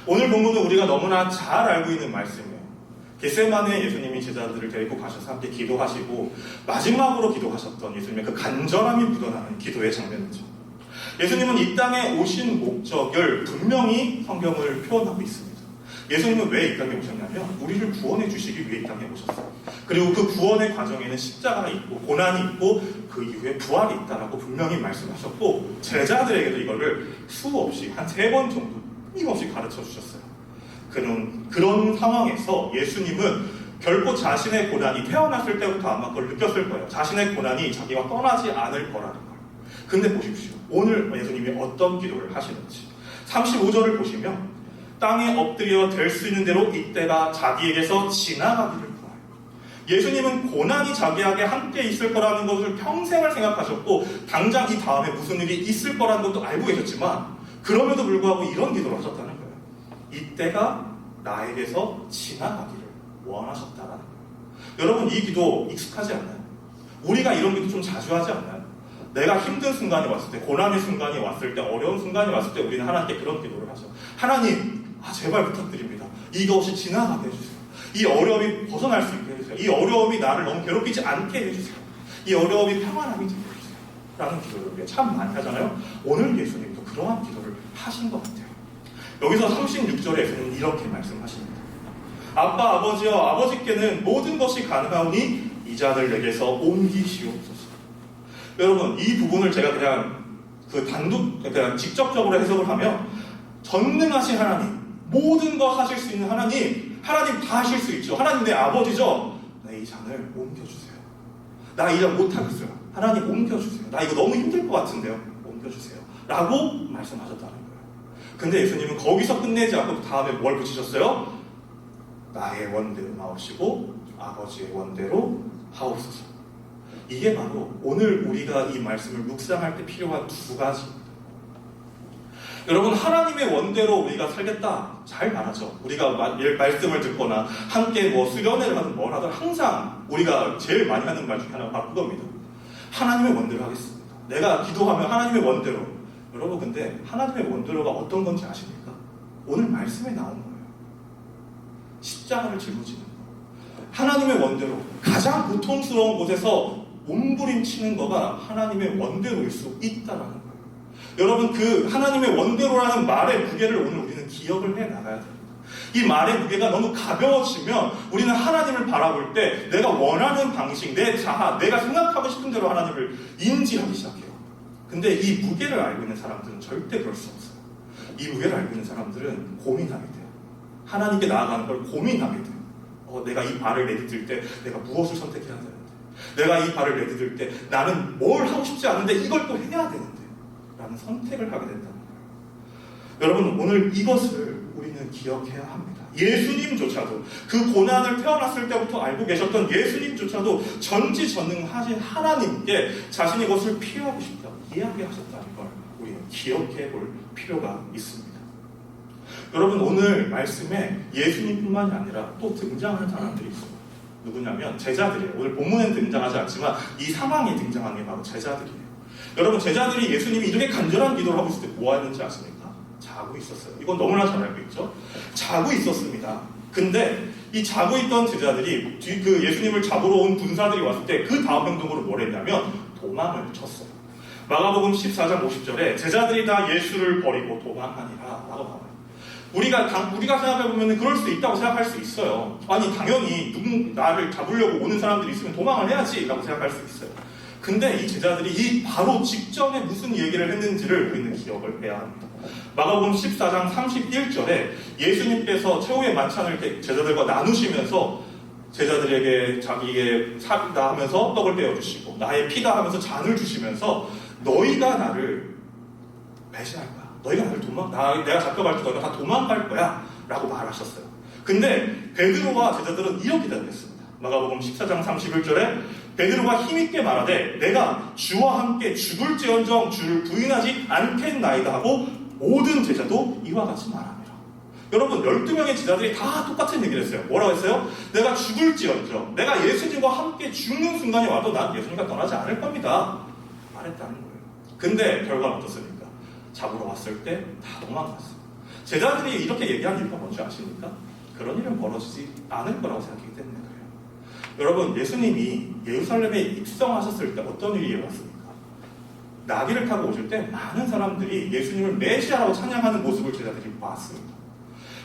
오늘 본문은 우리가 너무나 잘 알고 있는 말씀이에요. 겟세마네에 예수님이 제자들을 데리고 가셔서 함께 기도하시고 마지막으로 기도하셨던 예수님의 그 간절함이 묻어나는 기도의 장면이죠. 예수님은 이 땅에 오신 목적을 분명히 성경을 표현하고 있습니다. 예수님은 왜 이 땅에 오셨냐면 우리를 구원해 주시기 위해 이 땅에 오셨어요. 그리고 그 구원의 과정에는 십자가가 있고 고난이 있고 그 이후에 부활이 있다라고 분명히 말씀하셨고 제자들에게도 이거를 수없이 한 3번 정도 끊임없이 가르쳐 주셨어요. 그런 상황에서 예수님은 결코 자신의 고난이 태어났을 때부터 아마 그걸 느꼈을 거예요. 자신의 고난이 자기와 떠나지 않을 거라는 걸. 근데 보십시오. 오늘 예수님이 어떤 기도를 하시는지. 35절을 보시면 땅에 엎드려 될 수 있는 대로 이때가 자기에게서 지나가기를 구하여. 예수님은 고난이 자기에게 함께 있을 거라는 것을 평생을 생각하셨고 당장 이 다음에 무슨 일이 있을 거라는 것도 알고 계셨지만 그럼에도 불구하고 이런 기도를 하셨다는 거예요. 이때가 나에게서 지나가기를 원하셨다라는 거예요. 여러분 이 기도 익숙하지 않나요? 우리가 이런 기도 좀 자주 하지 않나요? 내가 힘든 순간이 왔을 때, 고난의 순간이 왔을 때, 어려운 순간이 왔을 때 우리는 하나님께 그런 기도를 하죠. 하나님, 제발 부탁드립니다. 이것이 지나가게 해주세요. 이 어려움이 벗어날 수 있게 해주세요. 이 어려움이 나를 너무 괴롭히지 않게 해주세요. 이 어려움이 평안하게 되게 해주세요. 라는 기도를 우리가 참 많이 하잖아요. 오늘 예수님도 그러한 기도를 하신 것 같아요. 여기서 36절에 예수님은 이렇게 말씀하십니다. 아빠, 아버지여, 아버지께는 모든 것이 가능하오니 이 자들 내게서 옮기시옵소서. 여러분, 이 부분을 제가 그냥 직접적으로 해석을 하면 전능하신 하나님, 모든 거 하실 수 있는 하나님 다 하실 수 있죠. 하나님 내 아버지죠. 이 잔을 옮겨주세요. 나 이 잔 못하겠어요. 하나님 옮겨주세요. 나 이거 너무 힘들 것 같은데요. 옮겨주세요. 라고 말씀하셨다는 거예요. 근데 예수님은 거기서 끝내지 않고 다음에 뭘 붙이셨어요? 나의 원대로 나오시고 아버지의 원대로 하옵소서. 이게 바로 오늘 우리가 이 말씀을 묵상할 때 필요한 2가지입니다. 여러분, 하나님의 원대로 우리가 살겠다 잘 말하죠. 우리가 말씀을 듣거나 함께 수련회를 하든 뭘 하든 항상 우리가 제일 많이 하는 말 중에 하나가 바로 그겁니다. 하나님의 원대로 하겠습니다. 내가 기도하면 하나님의 원대로. 여러분, 근데 하나님의 원대로가 어떤 건지 아십니까? 오늘 말씀에 나오는 거예요. 십자가를 짊어지는 거. 하나님의 원대로 가장 고통스러운 곳에서 몸부림치는 거가 하나님의 원대로일 수 있다라는 거예요. 여러분, 그 하나님의 원대로라는 말의 무게를 오늘 우리는 기억을 해 나가야 됩니다. 이 말의 무게가 너무 가벼워지면 우리는 하나님을 바라볼 때 내가 원하는 방식, 내 자아, 내가 생각하고 싶은 대로 하나님을 인지하기 시작해요. 근데 이 무게를 알고 있는 사람들은 절대 그럴 수 없어요. 이 무게를 알고 있는 사람들은 고민하게 돼요. 하나님께 나아가는 걸 고민하게 돼요. 내가 이 발을 내디딜 때 내가 무엇을 선택해야 되는데, 내가 이 발을 내디딜 때 나는 뭘 하고 싶지 않은데 이걸 또 해야 되는데 라는 선택을 하게 된다는 거예요. 여러분, 오늘 이것을 우리는 기억해야 합니다. 예수님조차도 그 고난을 태어났을 때부터 알고 계셨던 예수님조차도 전지전능하신 하나님께 자신의 것을 피하고 싶다고 이야기하셨다는 걸 우리는 기억해 볼 필요가 있습니다. 여러분, 오늘 말씀에 예수님뿐만이 아니라 또 등장하는 사람들이 있습니다. 누구냐면 제자들이에요. 오늘 본문에는 등장하지 않지만 이 상황에 등장하는 게 바로 제자들이에요. 여러분, 제자들이 예수님이 이렇게 간절한 기도를 하고 있을 때 뭐 하는지 아십니까? 자고 있었어요. 이건 너무나 잘 알고 있죠? 자고 있었습니다. 근데 이 자고 있던 제자들이 그 예수님을 잡으러 온 군사들이 왔을 때 그 다음 행동으로 뭘 했냐면 도망을 쳤어요. 마가복음 14장 50절에 제자들이 다 예수를 버리고 도망하니라 라고 나와요. 우리가 생각해보면 그럴 수 있다고 생각할 수 있어요. 아니, 당연히 나를 잡으려고 오는 사람들이 있으면 도망을 해야지 라고 생각할 수 있어요. 근데 이 제자들이 이 바로 직전에 무슨 얘기를 했는지를 우리는 기억을 해야 합니다. 마가복음 14장 31절에 예수님께서 최후의 만찬을 제자들과 나누시면서 제자들에게 자기의 살이다 하면서 떡을 떼어주시고 나의 피다 하면서 잔을 주시면서 너희가 나를 배신할 거야. 너희가 나를 내가 잡혀갈 때 너희가 다 도망갈 거야 라고 말하셨어요. 근데 베드로와 제자들은 이렇게 대답했습니다. 마가복음 14장 31절에 베드로가 힘있게 말하되 내가 주와 함께 죽을지언정 주를 부인하지 않겠나이다 하고 모든 제자도 이와 같이 말합니다. 여러분, 12명의 제자들이 다 똑같은 얘기를 했어요. 뭐라고 했어요? 내가 죽을지언정, 내가 예수님과 함께 죽는 순간이 와도 난 예수님과 떠나지 않을 겁니다 말했다는 거예요. 근데 결과는 어떻습니까? 잡으러 왔을 때 다 도망갔어요. 제자들이 이렇게 얘기한 이유가 뭔지 아십니까? 그런 일은 벌어지지 않을 거라고 생각하기 때문에 그래요. 여러분, 예수님이 예루살렘에 입성하셨을 때 어떤 일이 일어났습니까? 나귀를 타고 오실 때 많은 사람들이 예수님을 메시아라고 찬양하는 모습을 제자들이 봤습니다.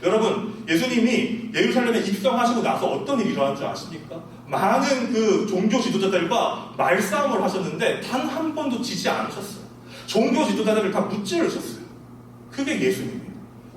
여러분, 예수님이 예루살렘에 입성하시고 나서 어떤 일이 일어난 줄 아십니까? 많은 그 종교 지도자들과 말싸움을 하셨는데 단 한 번도 지지 않으셨어요. 종교 지도자들을 다 무찌르셨어요. 그게 예수님이에요.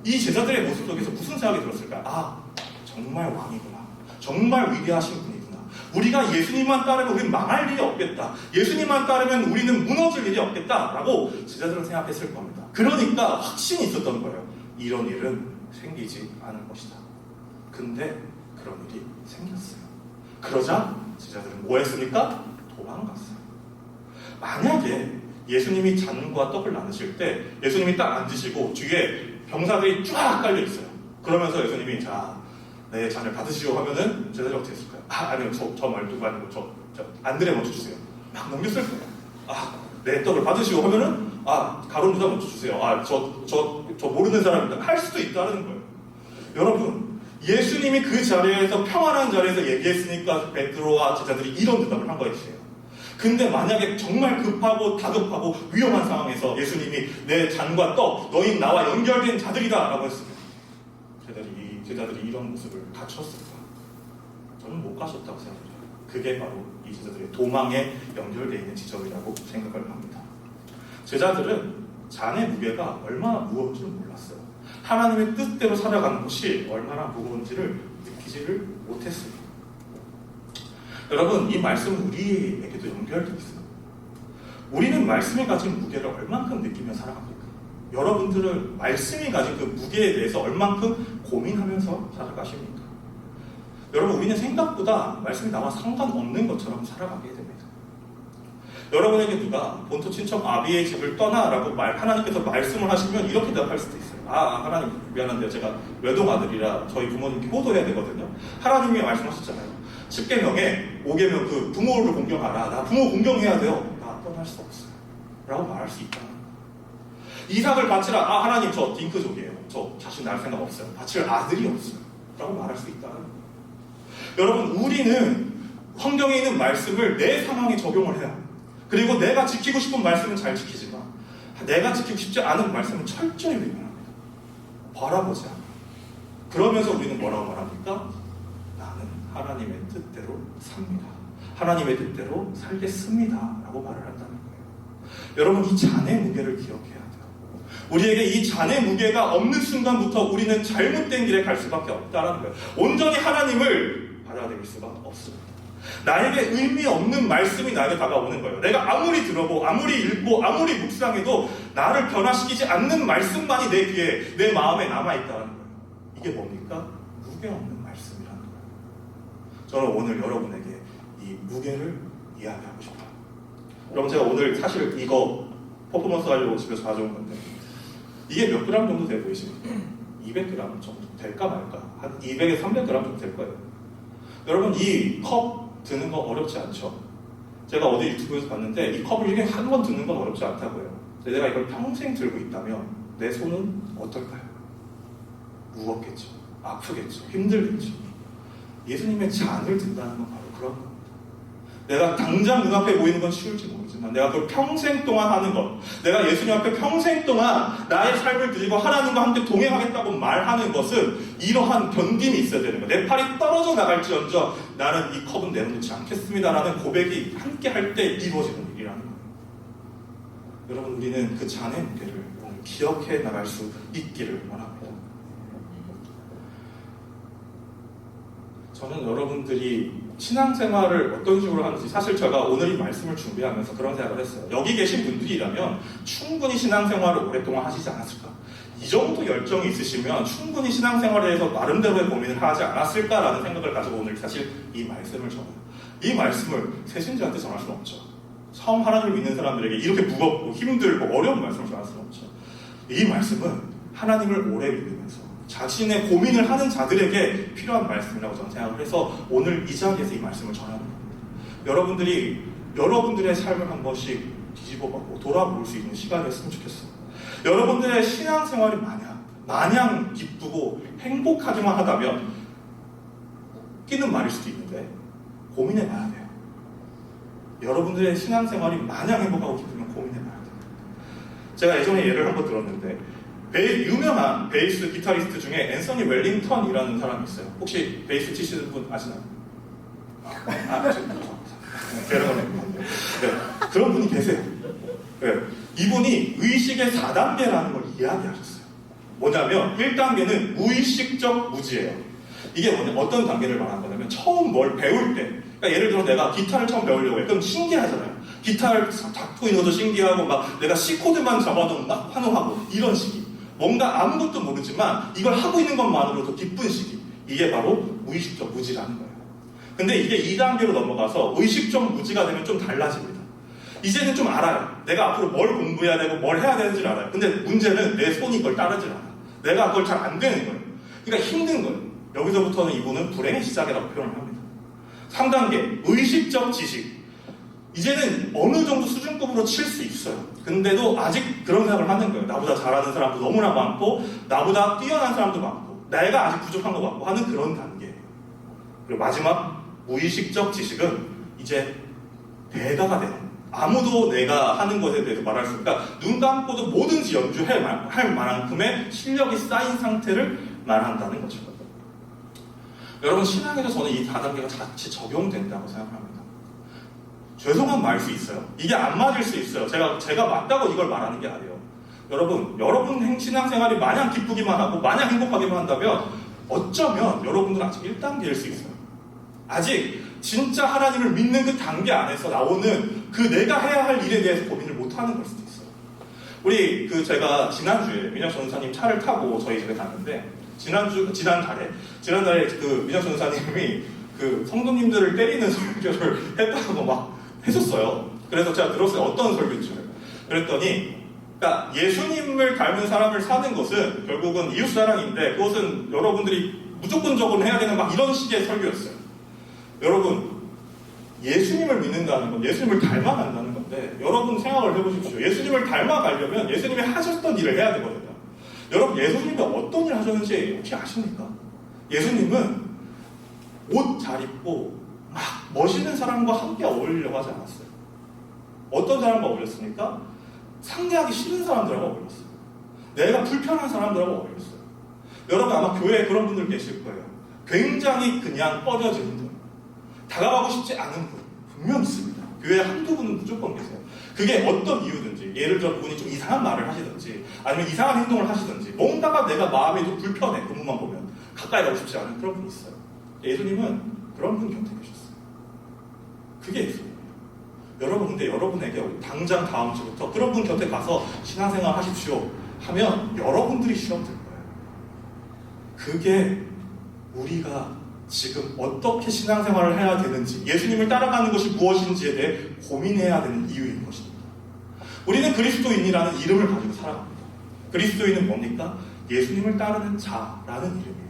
이 제자들의 모습 속에서 무슨 생각이 들었을까요? 아, 정말 왕이구나. 정말 위대하신 분이구나. 우리가 예수님만 따르면 우리는 망할 일이 없겠다. 예수님만 따르면 우리는 무너질 일이 없겠다라고 제자들은 생각했을 겁니다. 그러니까 확신이 있었던 거예요. 이런 일은 생기지 않을 것이다. 근데 그런 일이 생겼어요. 그러자 제자들은 뭐 했습니까? 도망갔어요. 만약에 예수님이 잔과 떡을 나누실 때 예수님이 딱 앉으시고 뒤에 병사들이 쫙 깔려 있어요. 그러면서 예수님이 자, 내 잔을 받으시오 하면은 제자들이 어떻게 했을까요? 아니요, 저 말도 아니고 저 안드레 먼저 주세요. 막 넘겼을 거예요. 내 떡을 받으시오 하면은 가룟 유다 먼저 주세요. 저 모르는 사람입니다. 할 수도 있다는 거예요. 여러분, 예수님이 그 자리에서 평안한 자리에서 얘기했으니까 베드로와 제자들이 이런 대답을 한 거였어요. 근데 만약에 정말 급하고 다급하고 위험한 상황에서 예수님이 내 잔과 떡, 너희 나와 연결된 자들이다 라고 했으면 제자들이 이런 모습을 갖췄을까? 저는 못 가셨다고 생각해요. 그게 바로 이 제자들의 도망에 연결되어 있는 지점이라고 생각을 합니다. 제자들은 잔의 무게가 얼마나 무거운 줄 몰랐어요. 하나님의 뜻대로 살아가는 것이 얼마나 무거운지를 느끼지를 못했습니다. 여러분, 이 말씀은 우리에게도 연결되어 있어요. 우리는 말씀이 가진 무게를 얼만큼 느끼며 살아갑니까? 여러분들은 말씀이 가진 그 무게에 대해서 얼만큼 고민하면서 살아가십니까? 여러분, 우리는 생각보다 말씀이 나와 상관없는 것처럼 살아가게 됩니다. 여러분에게 누가 본토 친척 아비의 집을 떠나라고 하나님께서 말씀을 하시면 이렇게 대답할 수도 있어요. 하나님 미안한데요. 제가 외동 아들이라 저희 부모님께 효도해야 되거든요. 하나님이 말씀하셨잖아요. 10계명에 5계명 그 부모를 공경하라. 나 부모 공경해야 돼요. 나 떠날 수 없어요. 라고 말할 수 있다는 거예요. 이삭을 바치라. 하나님 저 딩크족이에요. 저 자신 낳을 생각 없어요. 바칠 아들이 없어요. 라고 말할 수 있다는 거예요. 여러분, 우리는 환경에 있는 말씀을 내 상황에 적용을 해요. 그리고 내가 지키고 싶은 말씀은 잘 지키지만 내가 지키고 싶지 않은 말씀은 철저히 외면합니다. 바라보지 않아요. 그러면서 우리는 뭐라고 말합니까? 나는 하나님의 뜻대로 삽니다. 하나님의 뜻대로 살겠습니다. 라고 말을 한다는 거예요. 여러분, 이 잔의 무게를 기억해야 돼요. 우리에게 이 잔의 무게가 없는 순간부터 우리는 잘못된 길에 갈 수밖에 없다는 거예요. 온전히 하나님을 받아들일 수가 없습니다. 나에게 의미 없는 말씀이 나에게 다가오는 거예요. 내가 아무리 들어보고 아무리 읽고 아무리 묵상해도 나를 변화시키지 않는 말씀만이 내 귀에 내 마음에 남아있다는 거예요. 이게 뭡니까? 무게 없는 말씀이라는 거예요. 저는 오늘 여러분에게 이 무게를 이야기하고 싶어요. 여러분, 제가 오늘 사실 이거 퍼포먼스 하려고 집에서 가져온 건데 이게 몇 그램 정도 돼 보이십니까? 200g 정도 될까 말까? 한 200에서 300g 정도 될 거예요. 여러분, 이 컵 드는 거 어렵지 않죠? 제가 어디 유튜브에서 봤는데 이 컵을 이렇게 한 번 드는 건 어렵지 않다고요. 내가 이걸 평생 들고 있다면 내 손은 어떨까요? 무겁겠죠. 아프겠죠. 힘들겠죠. 예수님의 잔을 든다는 건 바로 그런 겁니다. 내가 당장 눈앞에 보이는 건 쉬울지 모르지만 내가 그걸 평생 동안 하는 것, 내가 예수님 앞에 평생 동안 나의 삶을 드리고 하나님과 함께 동행하겠다고 말하는 것은 이러한 견딤이 있어야 되는 거예요. 내 팔이 떨어져 나갈지언정 나는 이 컵은 내놓지 않겠습니다라는 고백이 함께 할 때 이루어지는 일이라는 거예요. 여러분, 우리는 그 잔의 무게를 오늘 기억해 나갈 수 있기를 원합니다. 저는 여러분들이 신앙생활을 어떤 식으로 하는지 사실 제가 오늘 이 말씀을 준비하면서 그런 생각을 했어요. 여기 계신 분들이라면 충분히 신앙생활을 오랫동안 하시지 않았을까? 이 정도 열정이 있으시면 충분히 신앙생활에 대해서 나름대로의 고민을 하지 않았을까라는 생각을 가지고 오늘 사실 이 말씀을 전해요. 이 말씀을 새신자한테 전할 수는 없죠. 처음 하나님을 믿는 사람들에게 이렇게 무겁고 힘들고 어려운 말씀을 전할 수는 없죠. 이 말씀은 하나님을 오래 믿으면서 자신의 고민을 하는 자들에게 필요한 말씀이라고 저는 생각을 해서 오늘 이 자리에서 이 말씀을 전하는 겁니다. 여러분들이 여러분들의 삶을 한 번씩 뒤집어보고 돌아볼 수 있는 시간이었으면 좋겠어요. 여러분들의 신앙생활이 만약 마냥 기쁘고 행복하기만 하다면 웃기는 말일 수도 있는데 고민해봐야 돼요. 여러분들의 신앙생활이 마냥 행복하고 기쁘면 고민해봐야 돼요. 제가 예전에 예를 한번 들었는데 유명한 베이스 기타리스트 중에 앤서니 웰링턴이라는 사람이 있어요. 혹시 베이스 치시는 분 아시나요? 네, 그런 분이 계세요. 네, 이분이 의식의 4단계라는 걸 이야기하셨어요. 뭐냐면 1단계는 무의식적 무지예요. 이게 어떤 단계를 말하는 거냐면 처음 뭘 배울 때, 그러니까 예를 들어 내가 기타를 처음 배우려고 해. 그럼 신기하잖아요. 기타를 잡고 있는 것도 신기하고 막 내가 C코드만 잡아도 막 환호하고 이런 시기. 뭔가 아무것도 모르지만 이걸 하고 있는 것만으로도 기쁜 시기. 이게 바로 무의식적 무지라는 거예요. 근데 이게 2단계로 넘어가서 의식적 무지가 되면 좀 달라집니다. 이제는 좀 알아요. 내가 앞으로 뭘 공부해야 되고 뭘 해야 되는지를 알아요. 근데 문제는 내 손이 그걸 따르질 않아. 내가 그걸 잘 안 되는 거예요. 그러니까 힘든 거예요. 여기서부터는 이분은 불행의 시작이라고 표현을 합니다. 3단계, 의식적 지식. 이제는 어느 정도 수준급으로 칠 수 있어요. 근데도 아직 그런 생각을 하는 거예요. 나보다 잘하는 사람도 너무나 많고, 나보다 뛰어난 사람도 많고, 내가 아직 부족한 것 같고 하는 그런 단계예요. 그리고 마지막, 무의식적 지식은 이제 대가가 되는, 아무도 내가 하는 것에 대해서 말할 수, 그러니까 눈 감고도 뭐든지 연주할 만큼의 실력이 쌓인 상태를 말한다는 거죠. 여러분, 신앙에서 저는 이 4단계가 같이 적용된다고 생각합니다. 죄송한 말일 수 있어요. 이게 안 맞을 수 있어요. 제가 맞다고 이걸 말하는 게 아니에요. 여러분 신앙생활이 마냥 기쁘기만 하고 마냥 행복하기만 한다면 어쩌면 여러분들은 아직 1단계일 수 있어요. 아직 진짜 하나님을 믿는 그 단계 안에서 나오는 그 내가 해야 할 일에 대해서 고민을 못하는 걸 수도 있어요. 우리 제가 지난주에 민혁 전사님 차를 타고 저희 집에 갔는데 지난달에 그 민혁 전사님이 그 성도님들을 때리는 설교를 했다고 막 해줬어요. 그래서 제가 들었어요. 어떤 설교인지. 그랬더니 그러니까 예수님을 닮은 사람을 사는 것은 결국은 이웃사랑인데 그것은 여러분들이 무조건적으로 해야 되는 막 이런 식의 설교였어요. 여러분, 예수님을 믿는다는 건 예수님을 닮아간다는 건데 여러분 생각을 해보십시오. 예수님을 닮아가려면 예수님이 하셨던 일을 해야 되거든요. 여러분, 예수님이 어떤 일을 하셨는지 혹시 아십니까? 예수님은 옷 잘 입고 막 멋있는 사람과 함께 어울리려고 하지 않았어요. 어떤 사람과 어울렸습니까? 상대하기 싫은 사람들하고 어울렸어요. 내가 불편한 사람들하고 어울렸어요. 여러분 아마 교회에 그런 분들 계실 거예요. 굉장히 그냥 꺼려진 분, 다가가고 싶지 않은 분 분명 있습니다. 교회에 한두 분은 무조건 계세요. 그게 어떤 이유든지, 예를 들어 그분이 좀 이상한 말을 하시든지 아니면 이상한 행동을 하시든지 뭔가가 내가 마음이 좀 불편해. 그분만 보면 가까이 가고 싶지 않은 그런 분이 있어요. 예수님은 그런 분 곁에 계셨어요. 그게 예수님이에요. 여러분, 근데 여러분에게 당장 다음 주부터 그런 분 곁에 가서 신앙생활 하십시오 하면 여러분들이 시험 들 거예요. 그게 우리가 지금 어떻게 신앙생활을 해야 되는지, 예수님을 따라가는 것이 무엇인지에 대해 고민해야 되는 이유인 것입니다. 우리는 그리스도인이라는 이름을 가지고 살아갑니다. 그리스도인은 뭡니까? 예수님을 따르는 자라는 이름이에요.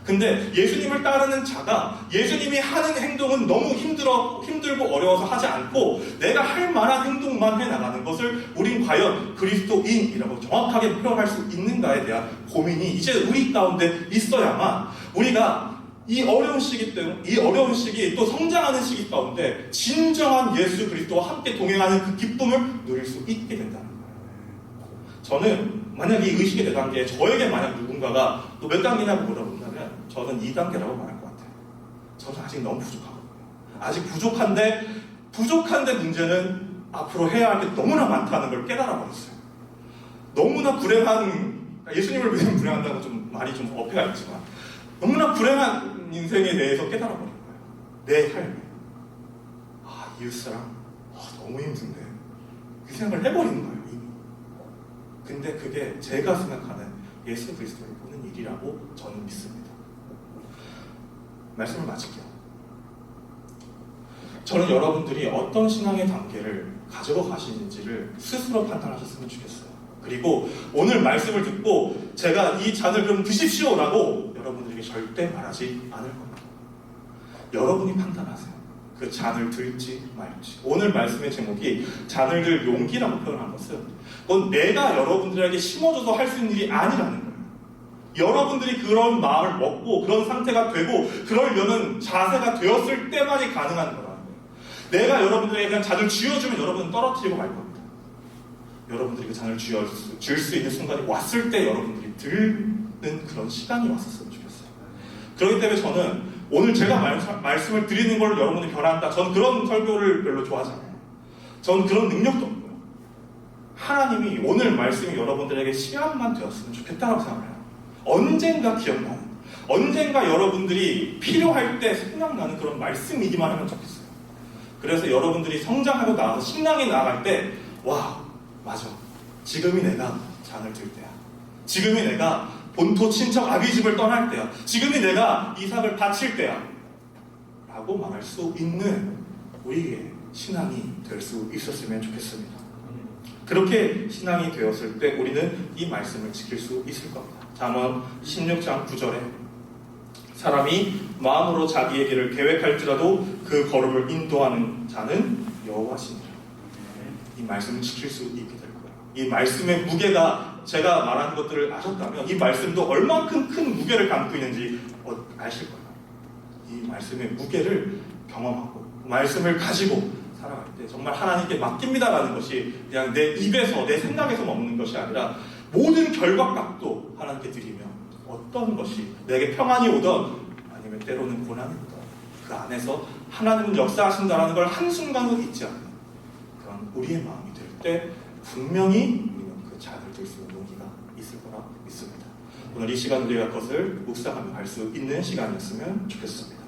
근데 예수님을 따르는 자가 예수님이 하는 행동은 너무 힘들고 어려워서 하지 않고 내가 할 만한 행동만 해나가는 것을 우린 과연 그리스도인이라고 정확하게 표현할 수 있는가에 대한 고민이 이제 우리 가운데 있어야만 우리가 이 어려운 시기 또 성장하는 시기 가운데 진정한 예수 그리스도와 함께 동행하는 그 기쁨을 누릴 수 있게 된다는 거예요. 저는 만약 이 의식의 대단계에 저에게 만약 누군가가 또 몇 단계냐고 물어본다면 저는 2단계라고 말할 것 같아요. 저는 아직 너무 부족하거든요. 아직 부족한데 문제는 앞으로 해야 할 게 너무나 많다는 걸 깨달아 버렸어요. 너무나 예수님을 믿으면 불행한다고 좀 말이 좀 어폐가 있지만 너무나 불행한 인생에 대해서 깨달아 버린 거예요. 내 삶에. 이웃사랑 너무 힘든데 그 생각을 해버리는 거예요. 이미. 근데 그게 제가 생각하는 예수 그리스도를 보는 일이라고 저는 믿습니다. 말씀을 마칠게요. 저는 여러분들이 어떤 신앙의 단계를 가지고 가시는지를 스스로 판단하셨으면 좋겠어요. 그리고 오늘 말씀을 듣고 제가 이 잔을 좀 드십시오라고 여러분들에게 절대 말하지 않을 겁니다. 여러분이 판단하세요. 그 잔을 들지 말지. 오늘 말씀의 제목이 잔을 들 용기라고 표현한 것은 그건 내가 여러분들에게 심어줘서 할 수 있는 일이 아니라는 거예요. 여러분들이 그런 마음을 먹고 그런 상태가 되고 그러려는 자세가 되었을 때만이 가능한 거라는 거예요. 내가 여러분들에게 그냥 잔을 쥐어주면 여러분은 떨어뜨리고 말 겁니다. 여러분들이 그 잔을 줄 수 있는 순간이 왔을 때 여러분들이 들는 그런 시간이 왔었으면 좋겠어요. 그렇기 때문에 저는 오늘 제가 말씀을 드리는 걸 여러분이 변한다. 저는 그런 설교를 별로 좋아하지 않아요. 저는 그런 능력도 없고요. 하나님이 오늘 말씀이 여러분들에게 시간만 되었으면 좋겠다고 생각해요. 언젠가 기억나는, 언젠가 여러분들이 필요할 때 생각나는 그런 말씀이기만 하면 좋겠어요. 그래서 여러분들이 성장하고 나와서 신앙이 나아갈 때, 와, 맞아. 지금이 내가 잔을 들 때야. 지금이 내가 본토 친척 아비집을 떠날 때야. 지금이 내가 이삭을 바칠 때야. 라고 말할 수 있는 우리의 신앙이 될 수 있었으면 좋겠습니다. 그렇게 신앙이 되었을 때 우리는 이 말씀을 지킬 수 있을 겁니다. 잠언 16장 9절에 사람이 마음으로 자기의 길을 계획할지라도 그 걸음을 인도하는 자는 여호와시니라. 이 말씀을 지킬 수 있게 될 거예요. 이 말씀의 무게가 제가 말하는 것들을 아셨다면 이 말씀도 얼만큼 큰 무게를 담고 있는지 아실 거예요. 이 말씀의 무게를 경험하고 말씀을 가지고 살아갈 때 정말 하나님께 맡깁니다라는 것이 그냥 내 입에서 내 생각에서 먹는 것이 아니라 모든 결과값도 하나님께 드리며 어떤 것이 내게 평안이 오던 아니면 때로는 고난이 오던 그 안에서 하나님은 역사하신다라는 걸 한순간도 잊지 않는 그런 우리의 마음이 될 때 분명히 우리는 그 잔을 들 수 있는 용기가 있을 거라 믿습니다. 오늘 이 시간 우리가 그것을 묵상하며 갈 수 있는 시간이었으면 좋겠습니다.